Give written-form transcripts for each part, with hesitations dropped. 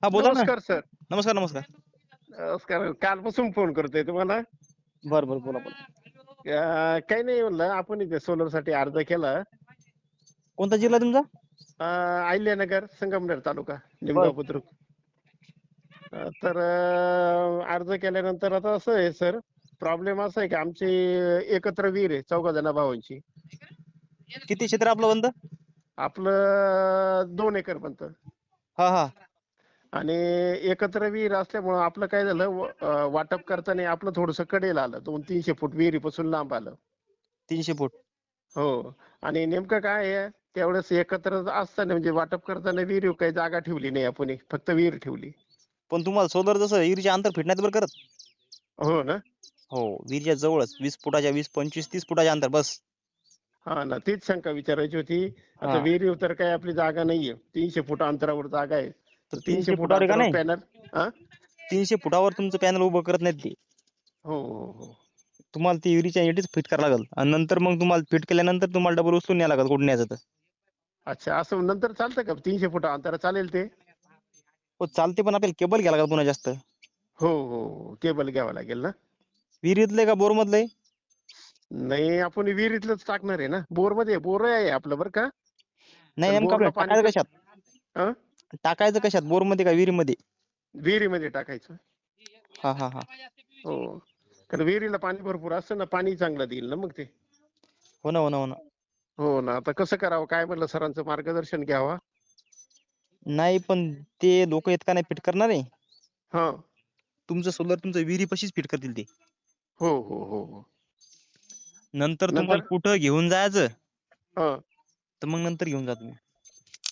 हा बोला ना. नमस्कार सर. नमस्कार नमस्कार. नमस्कार. कालपासून फोन करतोय तुम्हाला. बर बर बोला बोला. काही नाही म्हणलं, आपण इथे सोलर साठी अर्ज केला. कोणता जिल्हा तुमचा? अहिल्यानगर, संगमनेर तालुका, बर. निमगाव बुद्रुक. तर अर्ज केल्यानंतर आता असं आहे सर, प्रॉब्लेम असा आहे की आमची एकत्र विहीर आहे 14 जण भावांची. किती क्षेत्र आपलं बंद? आपलं 2 एकर बनतं. हा हा. आणि एकत्र विहीर असल्यामुळं आपलं काय झालं, वाटप करताना आपलं थोडंसं कडेला आलं, 200-300 फूट विहिरीपासून लांब आलं. 300 फूट. हो. आणि नेमकं काय आहे, त्यावेळेस एकत्र असताना म्हणजे वाटप करताना विहिरीवर काही जागा ठेवली नाही आपण, फक्त विहीर ठेवली. पण तुम्हाला सोलर जसं विहिरीचे अंतर फिटण्यात बरं करत. हो ना. हो, विहिरीच्या जवळच 20 फुटाच्या, 20 25 30 फुटाच्या अंतर बस. हा ना, तीच शंका विचारायची होती. आता हा. विहिरीवर तर काही आपली जागा नाहीये, 300 फूट अंतरावर जागा आहे, तर 300 300 फूट फुटावर का अंतरावर नाही? पॅनल. हा. 300 फुटावर तुमचं पॅनल उभं करत नाहीत ते. हो हो हो. तुम्हाला ती विहिरीच्या एटीच फिट करावं लागेल आणि नंतर मग तुम्हाला फिट केल्यानंतर तुम्हाला डबल उचलून न्यावं लागेल कुठं न्यायचं तर. अच्छा, असं नंतर चालतं का? 300 फूट अंतर चालेल ते? हो चालते, पण आपल्याला केबल घ्यावं लागेल पुन्हा जास्त. हो हो हो, केबल घ्यावं लागेल ना. विहिरीतले का बोर मधले? नाही, आपण विहिरीतलंच टाकणार आहे ना. बोर आहे आपलं बरं का. नाही, पण नेमकं बोरला आपल्याला पाणी टाकायचं कशात? हा, टाकायचं कशात, बोर मध्ये का विहिरीमध्ये? विहिरीमध्ये टाकायचं. हा हा हा. हो. कारण विहिरीला पाणी भरपूर असतं ना, पाणी चांगलं देईल ना मग ते. हो ना हो ना हो ना. हो ना. आता कसं करावं काय, म्हटलं सरांचं मार्गदर्शन घ्यावा. नाही, पण ते लोक इतका नाही फिट करणार आहे. हा. तुमचं सोलर तुमचं विहिरीपाशीच फिट करतील ते. हो हो हो हो. नंतर तुम्हाला नंतर. कुठं घेऊन जायचं हा. तर मग नंतर घेऊन जा तुम्ही.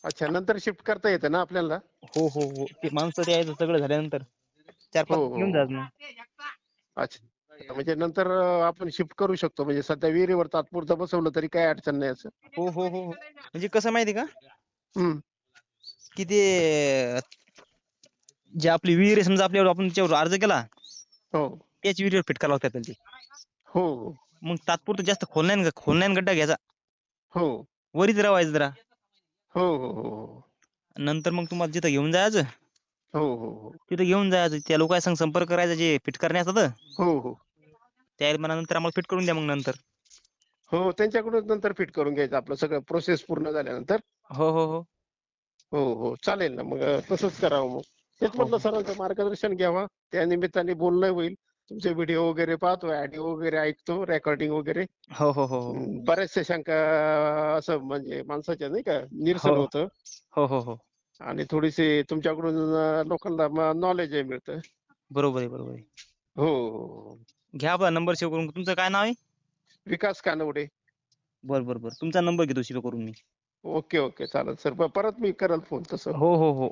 अच्छा, नंतर शिफ्ट करता येतं ना आपल्याला? हो हो हो, ते माणसं ते यायचं सगळं झाल्यानंतर 4-5 हो हो घेऊन हो. जायचं मग. अच्छा, म्हणजे नंतर आपण शिफ्ट करू शकतो, म्हणजे सध्या विहिरीवर तात्पुरतं बसवलं तरी काही अडचण नाही असं. हो हो हो हो. म्हणजे कसं माहिती का, हम्म. की ते जे आपली विहीर आहे, समजा आपल्यावर आपण त्याच्यावर अर्ज केला हो त्याच विहिरीवर फिट करावं लागतं आपल्याला ते. हो हो मग तात्पुरतं जास्त खोल नाही गड्डा घ्यायचा, हो वरीच रावायचं जरा. हो हो हो हो नंतर मग तुम्हाला जिथं घेऊन जायचं हो हो हो तिथं घेऊन जायचं, त्या लोकांसंग संपर्क करायचा जे फिट करण्याचं. हो हो त्या नंतर आम्हाला फिट करून द्या मग नंतर. हो, त्यांच्याकडून नंतर फिट करून घ्यायचं आपलं सगळं प्रोसेस पूर्ण झाल्यानंतर. हो हो हो हो हो, चालेल ना मग, तसंच करावं मग. तेच हो म्हटलं सरांचं मार्गदर्शन घ्यावा, त्या निमित्ताने बोलणं होईल. तुमचे व्हिडिओ वगैरे पाहतो, ऑडिओ वगैरे ऐकतो, रेकॉर्डिंग वगैरे. हो हो हो हो बऱ्याचशा शंका असं म्हणजे माणसाच्या नाही का हो निरसन होतं. हो हो हो. आणि थोडीशी तुमच्याकडून लोकांना नॉलेज मिळतं. बरोबर आहे बरोबर आहे. हो हो हो. घ्या आपला नंबर सेव्ह करून. तुमचं काय नाव आहे? विकास कानवडे. बरं बरं बरं, तुमचा नंबर घेतो सेव्ह करून मी. ओके ओके, चालेल सर. परत मी करेल फोन तसं. हो हो हो.